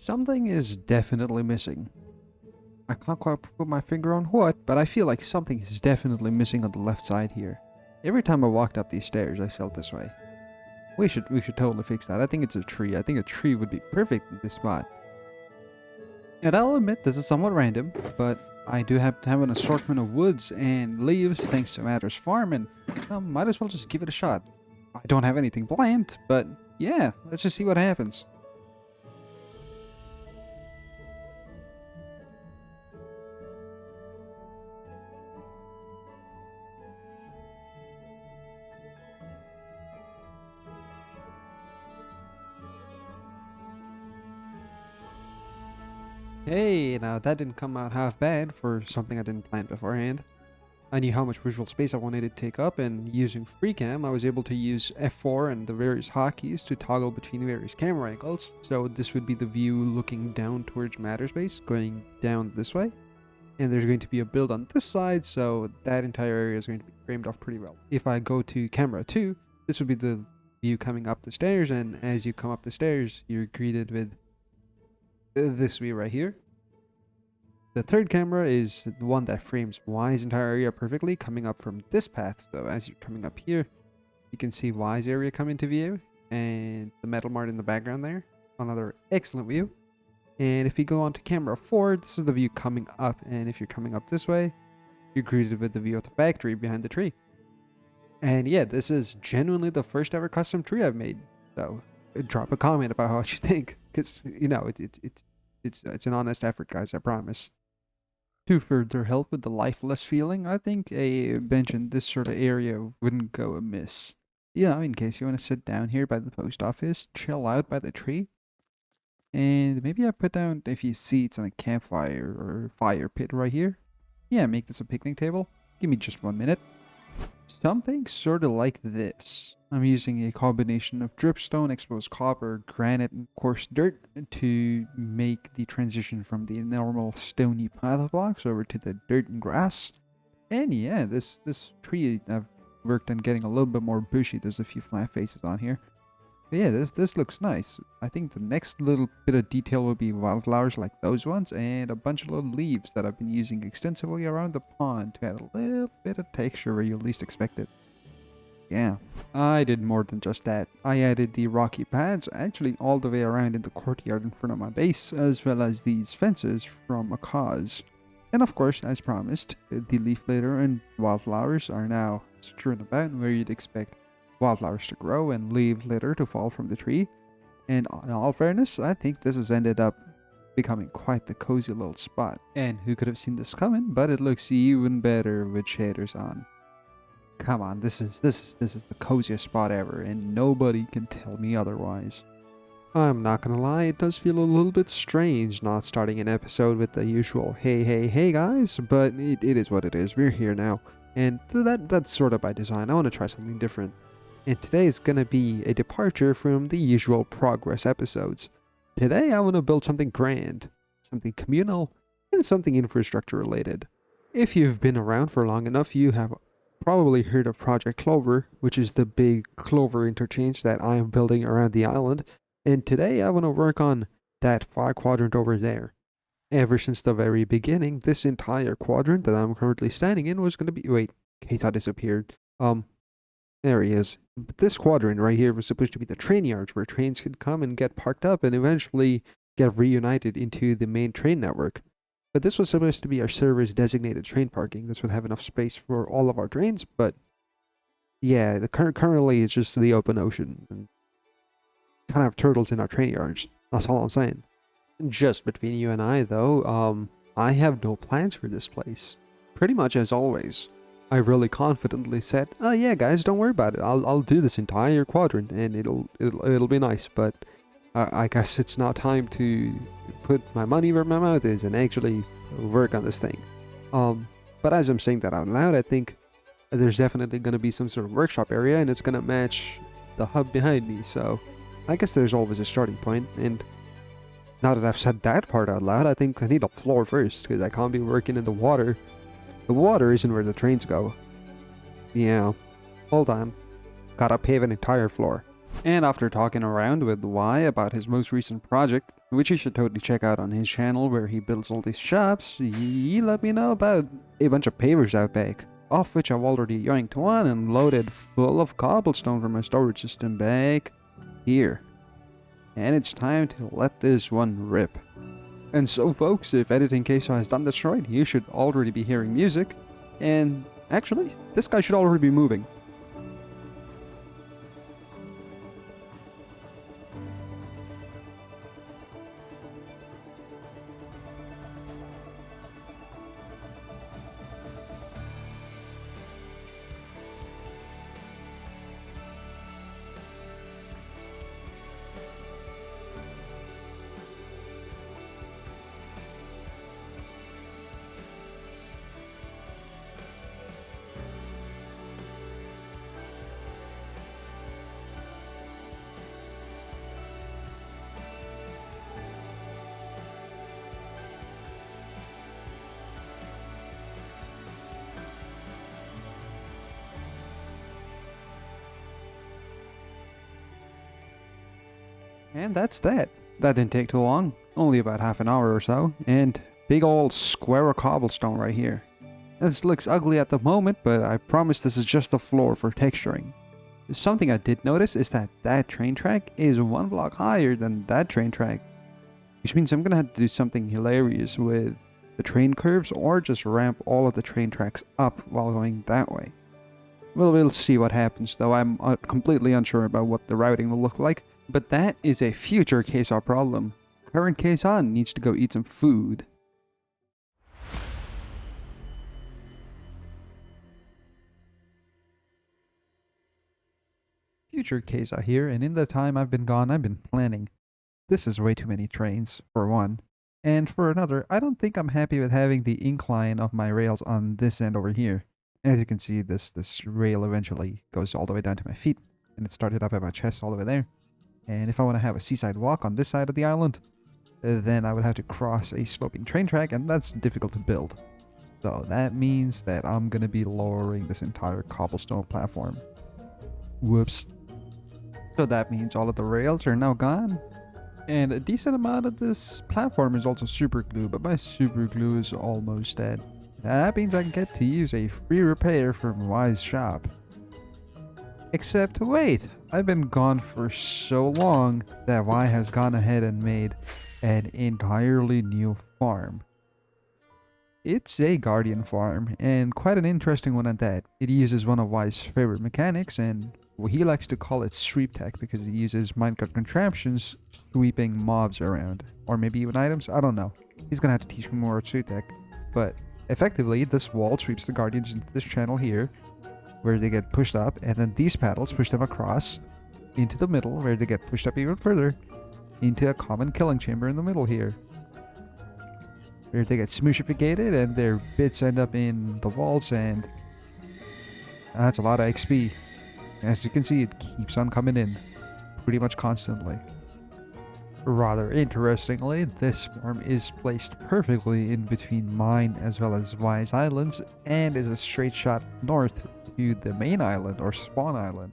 Something is definitely missing. I can't quite put my finger on what, but I feel like something is definitely missing on the left side here. Every time I walked up these stairs, I felt this way. We should totally fix that. I think it's a tree. I think a tree would be perfect in this spot. And I'll admit this is somewhat random, but I do have to have an assortment of woods and leaves thanks to Matter's farm, and might as well just give it a shot. I don't have anything planned, but yeah, let's just see what happens. Hey, now that didn't come out half bad for something I didn't plan beforehand. I knew how much visual space I wanted to take up, and using FreeCam, I was able to use F4 and the various hotkeys to toggle between various camera angles. So this would be the view looking down towards Matterspace, going down this way. And there's going to be a build on this side, so that entire area is going to be framed off pretty well. If I go to camera 2, this would be the view coming up the stairs, and as you come up the stairs, you're greeted with this view right here. The third camera is the one that frames Y's entire area perfectly, coming up from this path. So as you're coming up here, you can see Y's area come into view, and the metal mart in the background there. Another excellent view. And if you go on to camera 4, this is the view coming up, and if you're coming up this way, you're greeted with the view of the factory behind the tree. And yeah, this is genuinely the first ever custom tree I've made. So drop a comment about what you think, because you know it's an honest effort, guys. I promise. To further help with the lifeless feeling, I think a bench in this sort of area wouldn't go amiss. Yeah, in case you want to sit down here by the post office, chill out by the tree, and maybe I put down a few seats and a campfire or fire pit right here. Yeah, make this a picnic table. Give me just 1 minute. Something sort of like this. I'm using a combination of dripstone, exposed copper, granite, and coarse dirt to make the transition from the normal stony path blocks over to the dirt and grass. And yeah, this tree I've worked on getting a little bit more bushy. There's a few flat faces on here. But yeah, this looks nice. I think the next little bit of detail will be wildflowers like those ones, and a bunch of little leaves that I've been using extensively around the pond to add a little bit of texture where you least expect it. Yeah, I did more than just that. I added the rocky pads actually all the way around in the courtyard in front of my base, as well as these fences from a cause. And of course, as promised, the leaf litter and wildflowers are now strewn about where you'd expect wildflowers to grow and leaf litter to fall from the tree. And in all fairness, I think this has ended up becoming quite the cozy little spot. And who could have seen this coming, but it looks even better with shaders on. Come on, this is the coziest spot ever, and nobody can tell me otherwise. I'm not gonna lie, it does feel a little bit strange not starting an episode with the usual hey guys, but it is what it is. We're here now, and that's sort of by design. I want to try something different. And today is gonna be a departure from the usual progress episodes. Today I want to build something grand, something communal, and something infrastructure related. If you've been around for long enough, you have probably heard of Project Clover, which is the big clover interchange that I am building around the island. And today I want to work on that far quadrant over there. Ever since the very beginning, this entire quadrant that I'm currently standing in was going to be... Wait, KSAW disappeared. There he is. But this quadrant right here was supposed to be the train yards where trains could come and get parked up and eventually get reunited into the main train network. But this was supposed to be our server's designated train parking. This would have enough space for all of our trains, but yeah, currently it's just the open ocean and kind of have turtles in our train yards. That's all I'm saying. Just between you and I, though, I have no plans for this place. Pretty much as always. I really confidently said, "Oh yeah, guys, don't worry about it. I'll do this entire quadrant, and it'll be nice." But I guess it's now time to put my money where my mouth is and actually work on this thing. But as I'm saying that out loud, I think there's definitely going to be some sort of workshop area, and it's going to match the hub behind me. So I guess there's always a starting point. And now that I've said that part out loud, I think I need a floor first, because I can't be working in the water. The water isn't where the trains go. Yeah, hold on. Gotta pave an entire floor. And after talking around with Y about his most recent project, which you should totally check out on his channel where he builds all these shops. He let me know about a bunch of pavers out back, off which I've already yoinked one and loaded full of cobblestone from my storage system back here. And it's time to let this one rip. And so folks, if editing KSAW has done this right, you should already be hearing music, and actually, this guy should already be moving. And that's that. That didn't take too long, only about half an hour or so, and big old square of cobblestone right here. This looks ugly at the moment, but I promise this is just the floor for texturing. Something I did notice is that that train track is one block higher than that train track, which means I'm gonna have to do something hilarious with the train curves or just ramp all of the train tracks up while going that way. Well, we'll see what happens, though I'm completely unsure about what the routing will look like. But that is a future KSAW problem. Current KSAW needs to go eat some food. Future KSAW here, and in the time I've been gone, I've been planning. This is way too many trains, for one. And for another, I don't think I'm happy with having the incline of my rails on this end over here. As you can see, this rail eventually goes all the way down to my feet, and it started up at my chest all the way there. And if I want to have a seaside walk on this side of the island, then I would have to cross a sloping train track, and that's difficult to build. So that means that I'm going to be lowering this entire cobblestone platform. Whoops. So that means all of the rails are now gone. And a decent amount of this platform is also super glue, but my super glue is almost dead. That means I can get to use a free repair from Y's shop. Except, wait, I've been gone for so long that Y has gone ahead and made an entirely new farm. It's a guardian farm, and quite an interesting one at that. It uses one of Y's favorite mechanics, and he likes to call it sweep tech because it uses minecart contraptions sweeping mobs around. Or maybe even items, I don't know. He's gonna have to teach me more about sweep tech. But effectively, this wall sweeps the guardians into this channel here, where they get pushed up, and then these paddles push them across into the middle, where they get pushed up even further into a common killing chamber in the middle here, where they get smooshificated and their bits end up in the walls, and that's a lot of XP. As you can see, it keeps on coming in pretty much constantly. Rather interestingly, this farm is placed perfectly in between mine as well as Y's islands, and is a straight shot north to the main island or spawn island.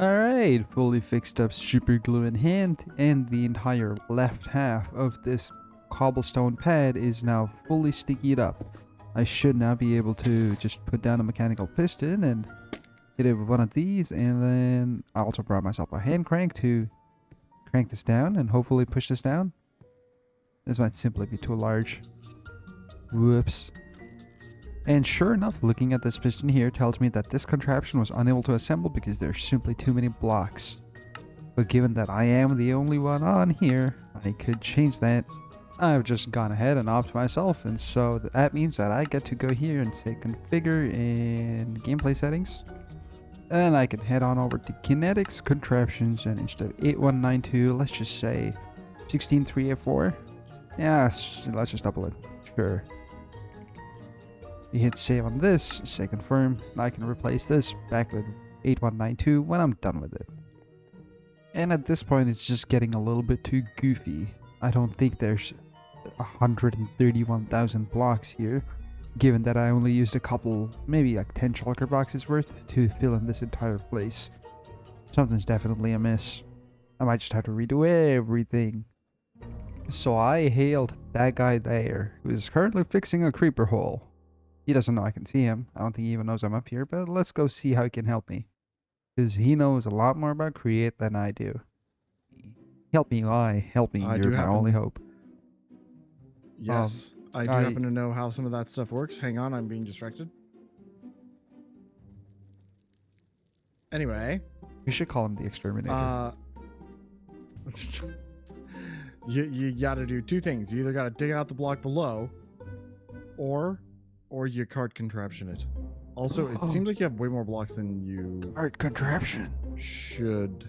Alright, fully fixed up super glue in hand, and the entire left half of this cobblestone pad is now fully stickied up. I should now be able to just put down a mechanical piston and hit it with one of these, and then I also brought myself a hand crank to crank this down and hopefully push this down. This might simply be too large. Whoops. And sure enough, looking at this piston here tells me that this contraption was unable to assemble because there's simply too many blocks. But given that I am the only one on here, I could change that. I've just gone ahead and opted myself, and so that means that I get to go here and say configure in gameplay settings. And I can head on over to kinetics, contraptions, and instead of 8192, let's just say 16384. Yeah, let's just double it. Sure. You hit save on this, say confirm, and I can replace this back with 8192 when I'm done with it. And at this point, it's just getting a little bit too goofy. I don't think there's 131,000 blocks here, given that I only used a couple, maybe like 10 shulker boxes worth to fill in this entire place. Something's definitely amiss. I might just have to redo everything. So I hailed that guy there, who is currently fixing a creeper hole. He doesn't know I can see him. I don't think he even knows I'm up here, but let's go see how he can help me. Because he knows a lot more about Create than I do. Help me, help me, you're my only hope. Yes, I do happen to know how some of that stuff works. Hang on, I'm being distracted. Anyway. We should call him the Exterminator. You gotta do two things. You either gotta dig out the block below, or you cart contraption it. Also, it seems like you have way more blocks than you... Cart contraption. ...should.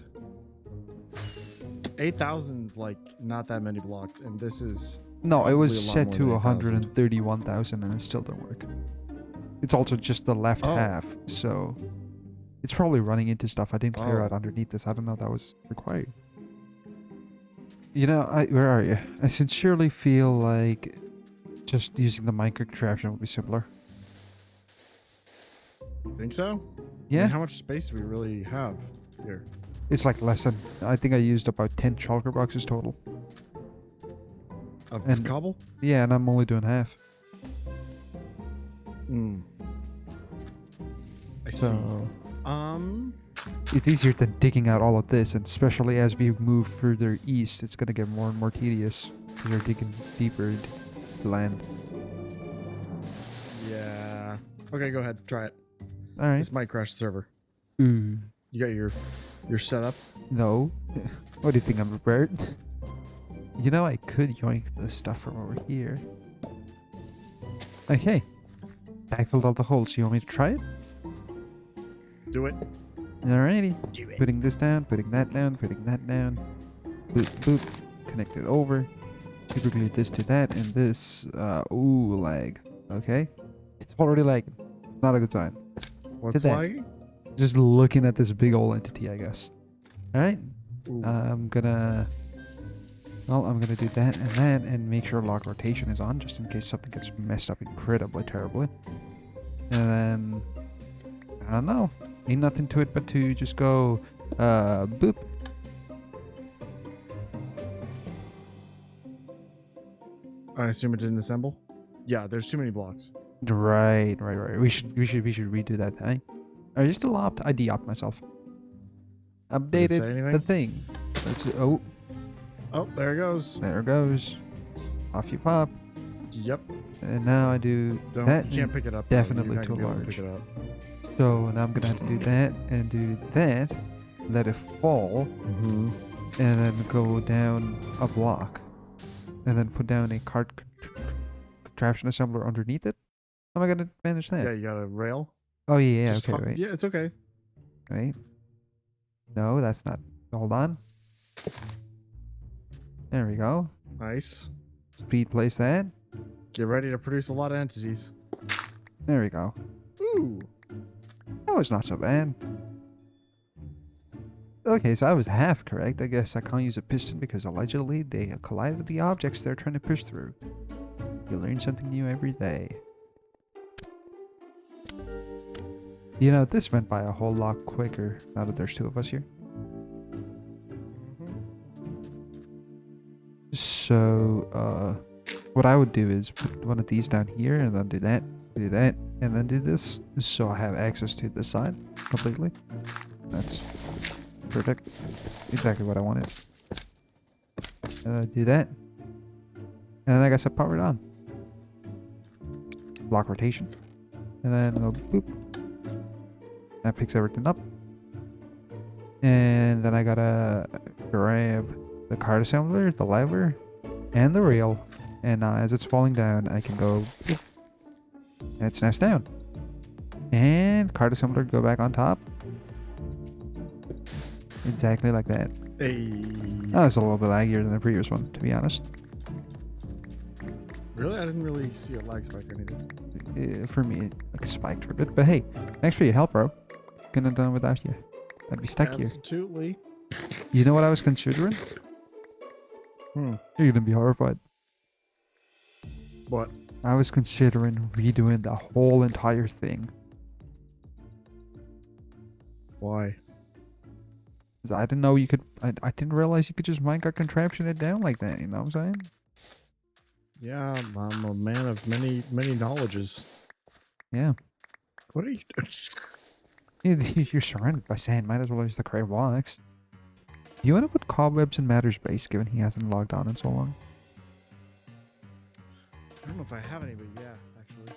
8,000's like not that many blocks, and this is... No, it was set to 131,000 and it still don't work. It's also just the left half, so... It's probably running into stuff I didn't clear out underneath this. I don't know if that was required. You know, where are you? I sincerely feel like just using the minecart contraption would be simpler. Think so? Yeah. I mean, how much space do we really have here? It's like less than... I think I used about 10 shulker boxes total. Of cobble? Yeah, and I'm only doing half. I see. It's easier than digging out all of this, and especially as we move further east, it's going to get more and more tedious because we're digging deeper into the land. Yeah. Okay, go ahead. Try it. All right. This might crash the server. Ooh. You got your setup? No. What do you think I'm prepared? You know, I could yoink this stuff from over here. Okay. I filled all the holes. You want me to try it? Do it. Alrighty. Putting this down, putting that down, putting that down. Boop, boop. Connect it over. Super glue this to that, and this. Ooh, lag. Okay. It's already lagging. Not a good sign. What's lagging? Just looking at this big old entity, I guess. Alright. I'm gonna do that and make sure lock rotation is on, just in case something gets messed up incredibly terribly. And then, I don't know. Ain't nothing to it but to just go, boop. I assume it didn't assemble? Yeah, there's too many blocks. Right. We should redo that thing. Are you still opt? I de-opt myself. Updated the thing. Oh, there it goes. There it goes. Off you pop. Yep. And now I do that. You can't pick it up. Definitely too large. So now I'm gonna have to do that and do that. Let it fall. And then go down a block. And then put down a cart contraption assembler underneath it. How am I gonna manage that? Yeah, you got a rail. Oh yeah, Just okay, wait. Yeah, it's okay. Wait. No, that's not. Hold on. There we go. Nice. Speed place that. Get ready to produce a lot of entities. There we go. Ooh. That was not so bad. Okay, so I was half correct. I guess I can't use a piston because allegedly they collide with the objects they're trying to push through. You learn something new every day. You know, this went by a whole lot quicker now that there's two of us here. So, what I would do is put one of these down here and then do that, and then do this. So I have access to this side completely. That's perfect. Exactly what I wanted. Do that. And then I guess I power it on. Block rotation. And then go boop. That picks everything up. And then I gotta grab the cart assembler, the lever, and the rail. And as it's falling down, I can go boop, and it snaps down. And cart assembler go back on top. Exactly like that. Hey. That was a little bit laggier than the previous one, to be honest. Really? I didn't really see a lag spike or anything. For me, it like spiked for a bit. But hey, thanks for your help, bro. Couldn't have done it without you. I'd be stuck here. Absolutely. You know what I was considering? You're gonna be horrified. What? I was considering redoing the whole entire thing. Why? 'Cause I didn't know you could. I didn't realize you could just minecart contraption it down like that. You know what I'm saying? Yeah, I'm a man of many knowledges. Yeah. What are you You're surrounded by sand. Might as well use the crate blocks. Do you want to put cobwebs in Matter's base, given he hasn't logged on in so long? I don't know if I have any, but yeah, actually.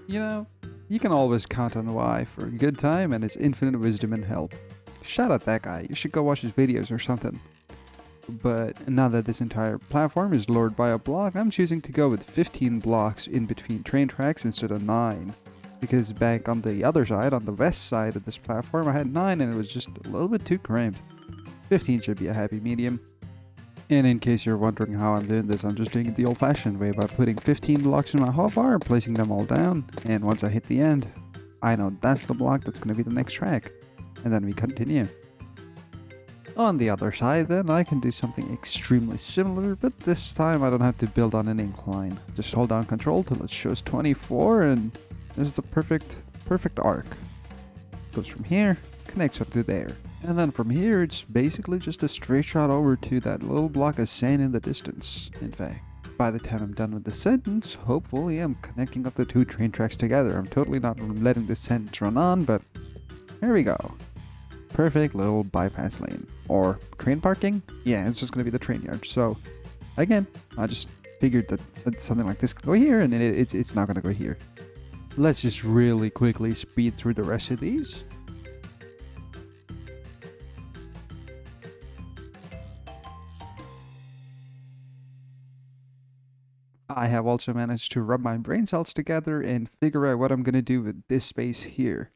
You know, you can always count on Y for a good time and his infinite wisdom and help. Shout out that guy, you should go watch his videos or something. But now that this entire platform is lowered by a block, I'm choosing to go with 15 blocks in between train tracks instead of 9. Because back on the other side, on the west side of this platform, I had 9 and it was just a little bit too cramped. 15 should be a happy medium. And in case you're wondering how I'm doing this, I'm just doing it the old-fashioned way by putting 15 blocks in my hotbar, placing them all down, and once I hit the end, I know that's the block that's going to be the next track. And then we continue. On the other side then, I can do something extremely similar, but this time I don't have to build on an incline. Just hold down control till it shows 24 and there's the perfect arc. Goes from here, connects up to there. And then from here, it's basically just a straight shot over to that little block of sand in the distance. In fact, by the time I'm done with the sentence, hopefully I'm connecting up the two train tracks together. I'm totally not letting this sentence run on, but here we go. Perfect little bypass lane. Or train parking? Yeah, it's just going to be the train yard. So, again, I just figured that something like this could go here, and it's not going to go here. Let's just really quickly speed through the rest of these. I have also managed to rub my brain cells together and figure out what I'm going to do with this space here.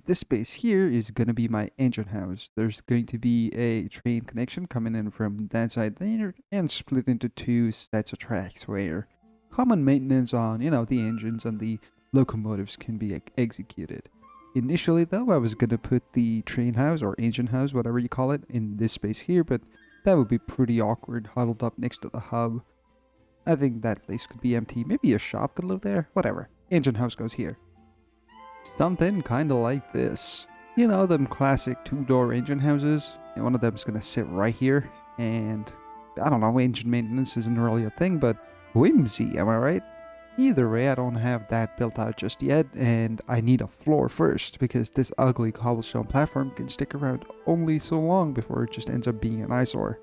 This space here is going to be my engine house. There's going to be a train connection coming in from that side there and split into two sets of tracks where common maintenance on, the engines and the locomotives can be executed. Initially though, I was going to put the train house or engine house, whatever you call it, in this space here, but that would be pretty awkward huddled up next to the hub. I think that place could be empty. Maybe a shop could live there. Whatever. Engine house goes here. Something kinda like this. You know, them classic two-door engine houses. And one of them's gonna sit right here. And I don't know, engine maintenance isn't really a thing, but whimsy, am I right? Either way, I don't have that built out just yet, and I need a floor first, because this ugly cobblestone platform can stick around only so long before it just ends up being an eyesore.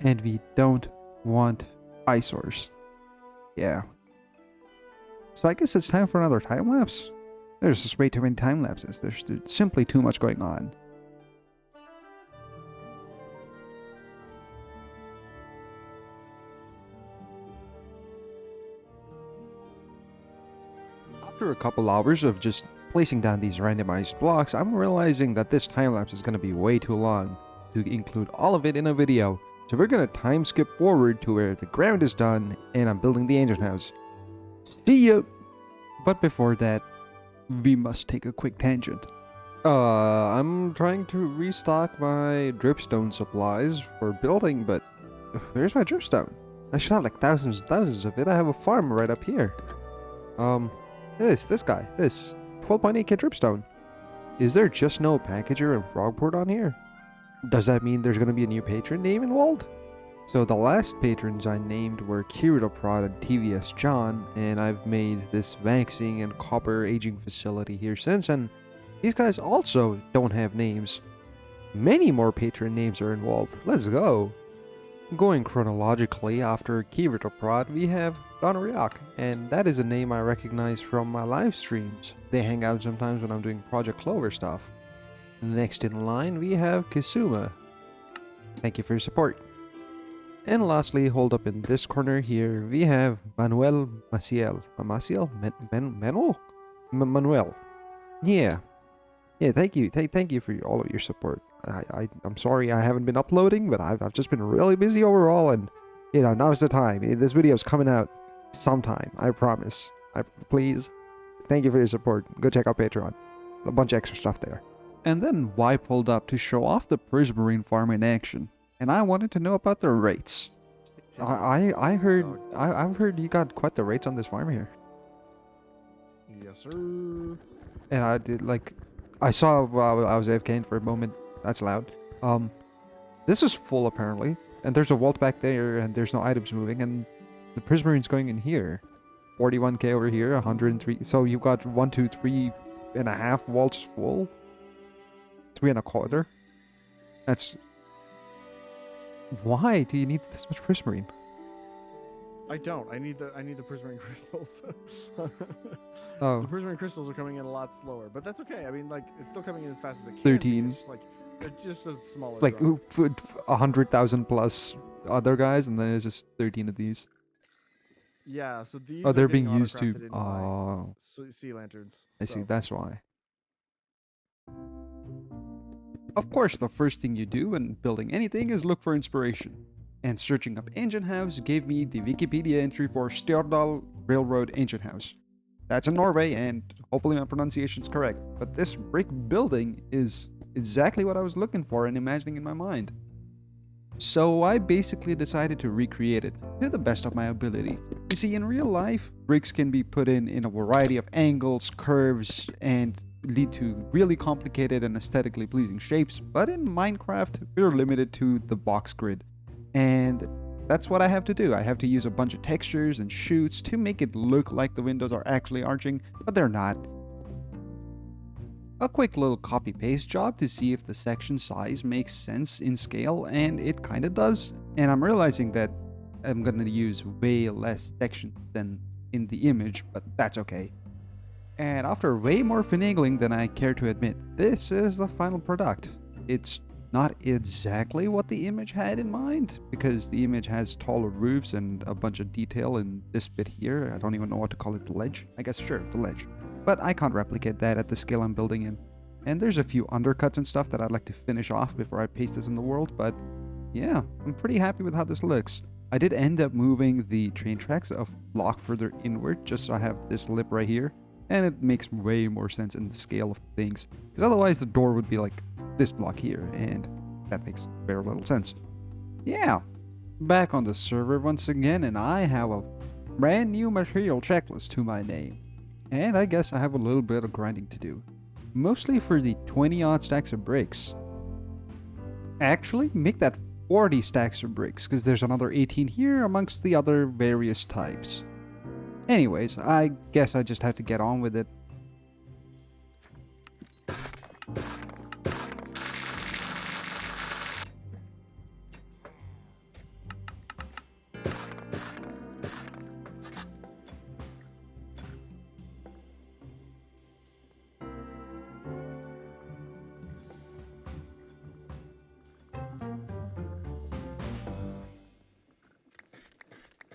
And we don't want eyesores. Yeah. So I guess it's time for another time lapse. There's just way too many time lapses. There's simply too much going on. After a couple hours of just placing down these randomized blocks, I'm realizing that this time lapse is going to be way too long to include all of it in a video. So we're going to time skip forward to where the ground is done and I'm building the engine house. See ya! But before that, we must take a quick tangent. I'm trying to restock my dripstone supplies for building, but where's my dripstone? I should have like thousands and thousands of it. I have a farm right up here. This guy, this 12.8k dripstone. Is there just no packager and frogport on here? Does that mean there's gonna be a new patron name involved? So the last patrons I named were Kiritoprod and TVS John, and I've made this waxing and copper aging facility here since, and these guys also don't have names. Many more patron names are involved. Let's go! Going chronologically, after Kiritoprod, we have Donoriak, and that is a name I recognize from my live streams. They hang out sometimes when I'm doing Project Clover stuff. Next in line, we have Kisuma. Thank you for your support. And lastly, hold up in this corner here, we have Manuel Maciel. Maciel? Manuel? Manuel. Yeah. Yeah, thank you. Thank you for all of your support. I'm sorry I haven't been uploading, but I've just been really busy overall, and, now's the time. This video's coming out sometime, I promise. Please. Thank you for your support. Go check out Patron. A bunch of extra stuff there. And then Y pulled up to show off the Prismarine farm in action. And I wanted to know about the rates. I've heard you got quite the rates on this farm here. Yes, sir. And I did like, I saw while I was AFKing for a moment. That's loud. This is full apparently, and there's a vault back there, and there's no items moving, and the Prismarine's going in here. 41k over here, 103. So you've got 1, 2, 3.5 vaults full. 3.25. That's why do you need this much Prismarine? I don't. I need the prismarine crystals. Oh, The prismarine crystals are coming in a lot slower, but that's okay. I mean, like, it's still coming in as fast as it can. 13. It's just like it's just a smaller. it's like drop. 100,000 plus other guys, and then it's just 13 of these. Yeah. So these Oh, are they're getting being used to. auto-crafted into my Oh, sea lanterns. I see. So, That's why. Of course, the first thing you do when building anything is look for inspiration. And searching up engine house gave me the Wikipedia entry for Stjørdal Railroad Engine House. That's in Norway, and hopefully my pronunciation's correct. But this brick building is exactly what I was looking for and imagining in my mind. So I basically decided to recreate it to the best of my ability. You see, in real life, bricks can be put in a variety of angles, curves, and lead to really complicated and aesthetically pleasing shapes, but in Minecraft, we're limited to the box grid. And that's what I have to do. I have to use a bunch of textures and shoots to make it look like the windows are actually arching, but they're not. A quick little copy paste job to see if the section size makes sense in scale, and it kinda does. And I'm realizing that I'm gonna use way less section than in the image, but that's okay. And after way more finagling than I care to admit, this is the final product. It's not exactly what the image had in mind, because the image has taller roofs and a bunch of detail in this bit here. I don't even know what to call it, the ledge? I guess, sure, the ledge. But I can't replicate that at the scale I'm building in. And there's a few undercuts and stuff that I'd like to finish off before I paste this in the world, but yeah, I'm pretty happy with how this looks. I did end up moving the train tracks a block further inward, just so I have this lip right here, and it makes way more sense in the scale of things, because otherwise the door would be like this block here, and that makes very little sense. Yeah, back on the server once again, and I have a brand new material checklist to my name. And I guess I have a little bit of grinding to do. Mostly for the 20 odd stacks of bricks. Actually, make that 40 stacks of bricks, because there's another 18 here amongst the other various types. Anyways, I guess I just have to get on with it.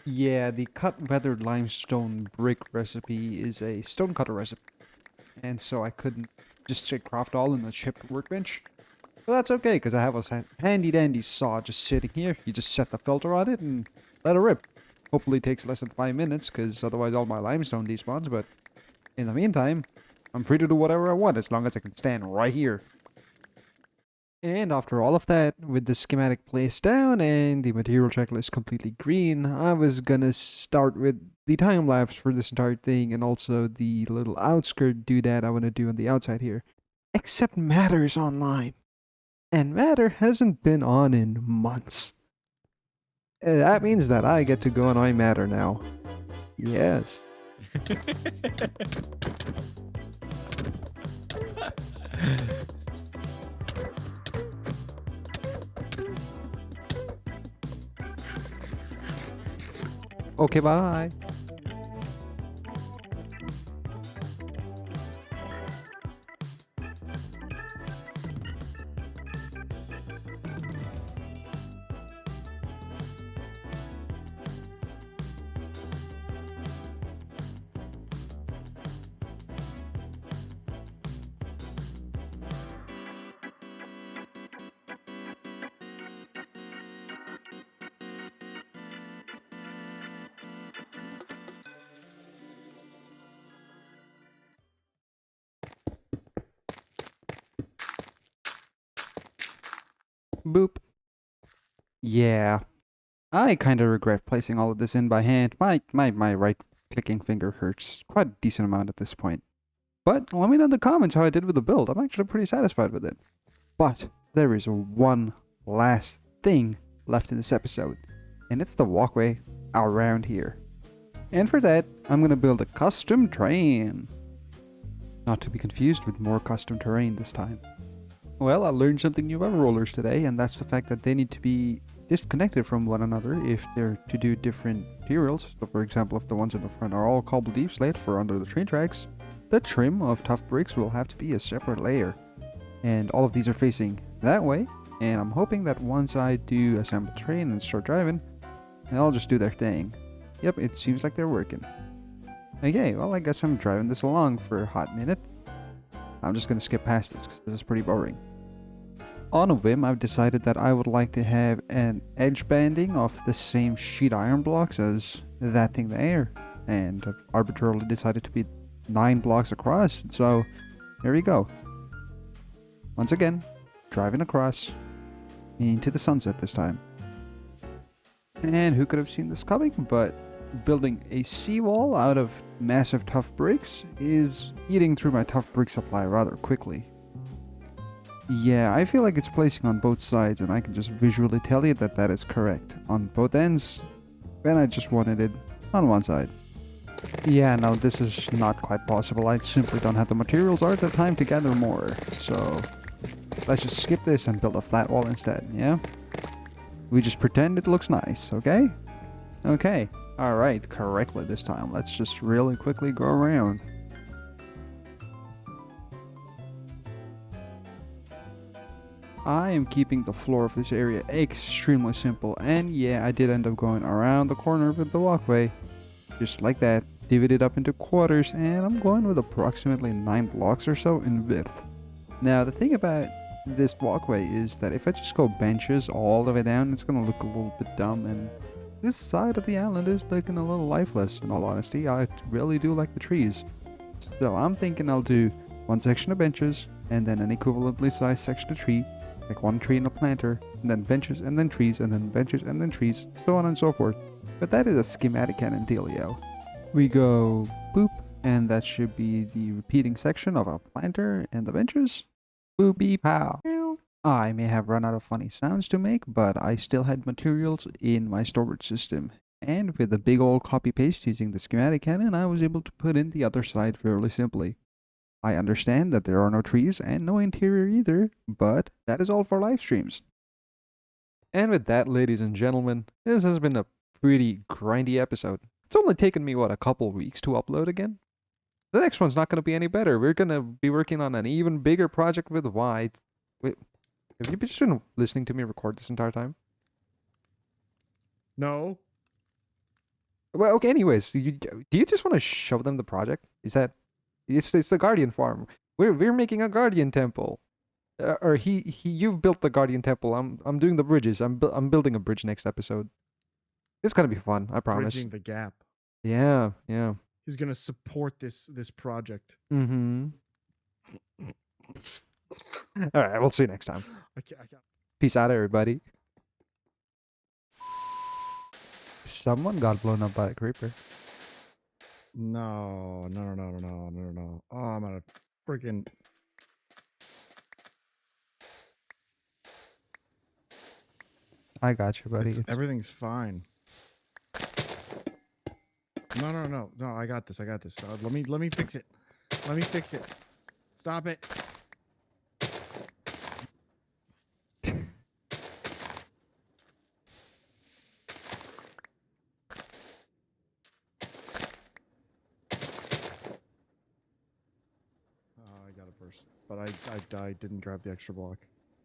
Yeah, the cut weathered limestone brick recipe is a stonecutter recipe, and so I couldn't just say craft all in the shipped workbench. But that's okay, because I have a handy dandy saw just sitting here. You just set the filter on it and let it rip. Hopefully it takes less than 5 minutes, because otherwise all my limestone despawns, but in the meantime, I'm free to do whatever I want as long as I can stand right here. And after all of that, with the schematic placed down and the material checklist completely green, I was gonna start with the time lapse for this entire thing and also the little outskirt doodad I want to do on the outside here. Except Matter's online. And Matter hasn't been on in months. That means that I get to go annoy Matter now. Yes. Okay, bye. Boop. Yeah. I kind of regret placing all of this in by hand. My right clicking finger hurts quite a decent amount at this point. But let me know in the comments how I did with the build. I'm actually pretty satisfied with it. But there is one last thing left in this episode, and it's the walkway around here. And for that, I'm going to build a custom train. Not to be confused with more custom terrain this time. Well, I learned something new about rollers today, and that's the fact that they need to be disconnected from one another if they're to do different materials. So for example, if the ones in the front are all cobbled deep slate for under the train tracks, the trim of tough bricks will have to be a separate layer. And all of these are facing that way, and I'm hoping that once I do assemble the train and start driving, they'll just do their thing. Yep, it seems like they're working. Okay, well I guess I'm driving this along for a hot minute. I'm just gonna skip past this because this is pretty boring. On a whim, I've decided that I would like to have an edge banding of the same sheet iron blocks as that thing there. And I've arbitrarily decided to be 9 blocks across, so there you go. Once again, driving across into the sunset this time. And who could have seen this coming, but building a seawall out of massive tough bricks is eating through my tough brick supply rather quickly. Yeah, I feel like it's placing on both sides, and I can just visually tell you that that is correct on both ends, and I just wanted it on one side. Yeah, no, this is not quite possible. I simply don't have the materials or the time to gather more, so let's just skip this and build a flat wall instead, yeah? We just pretend it looks nice, okay? Okay, alright, correctly this time. Let's just really quickly go around. I am keeping the floor of this area extremely simple, and yeah, I did end up going around the corner with the walkway, just like that, divided up into quarters, and I'm going with approximately 9 blocks or so in width. Now, the thing about this walkway is that if I just go benches all the way down, it's gonna look a little bit dumb, and this side of the island is looking a little lifeless, in all honesty. I really do like the trees. So I'm thinking I'll do one section of benches, and then an equivalently sized section of tree, like one tree and a planter, and then benches and then trees, and then benches and then trees, so on and so forth. But that is a schematic canon dealio. We go boop, and that should be the repeating section of a planter and the benches. Boopy pow. I may have run out of funny sounds to make, but I still had materials in my storage system. And with a big old copy paste using the schematic canon, I was able to put in the other side fairly simply. I understand that there are no trees and no interior either, but that is all for live streams. And with that, ladies and gentlemen, this has been a pretty grindy episode. It's only taken me, a couple weeks to upload again? The next one's not going to be any better. We're going to be working on an even bigger project with Y. Wait, have you just been listening to me record this entire time? No. Well, okay, anyways, do you just want to show them the project? Is that... It's the Guardian farm. We're making a Guardian temple. Or you've built the Guardian temple. I'm doing the bridges. I'm building a bridge next episode. It's gonna be fun, I promise. Bridging the gap. Yeah. He's gonna support this project. Mm-hmm. All right, we'll see you next time. I can't. Peace out, everybody. Someone got blown up by a creeper. No. Oh, I'm gonna freaking. I got you, buddy. Everything's fine. No. I got this. Let me fix it. Let me fix it. Stop it. I got it first, but I didn't grab the extra block.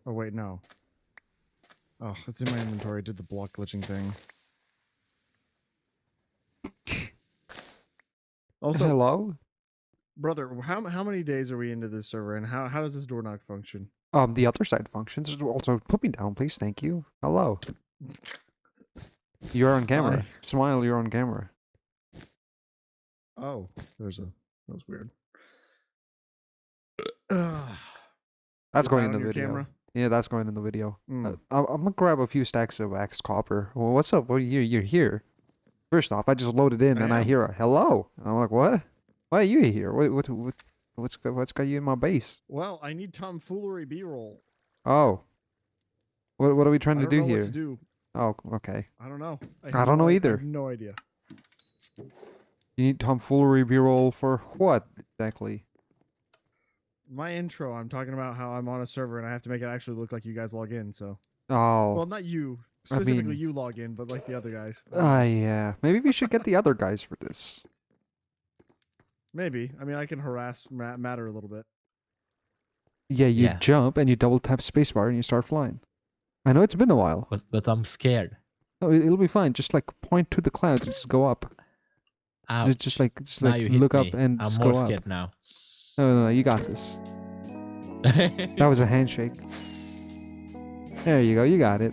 Oh wait, no. Oh, it's in my inventory. I did the block glitching thing. Also, hello, brother. How many days are we into this server, and how does this door knock function? the other side functions. Also, put me down, please. Thank you. Hello. You're on camera. Hi. Smile. You're on camera. Oh, that was weird. That's Put going that in the on your video. camera? Yeah, that's going in the video. Mm. I'm gonna grab a few stacks of wax copper. Well, what's up? Well, you're here. First off, I just loaded in and I am. hear a hello. I'm like, what? Why are you here? What's got you in my base? Well, I need tomfoolery B-roll. Oh, what are we trying I to don't do know here? what to do. Oh, okay. I don't know. I don't know I either. have no idea. You need tomfoolery b-roll for what exactly? My intro, I'm talking about how I'm on a server and I have to make it actually look like you guys log in. So, Oh, well, not you I specifically. mean- You log in, but like the other guys. yeah. Maybe we should get the other guys for this. Maybe. I mean, I can harass Matter a little bit. Yeah, you Yeah. jump and you double tap spacebar and you start flying. I know it's been a while. But I'm scared. No, it'll be fine. Just like point to the clouds and just go up. Ouch. Just now like you hit look me. up and I'm just more go up. scared now. No, you got this. That was a handshake. There you go. You got it.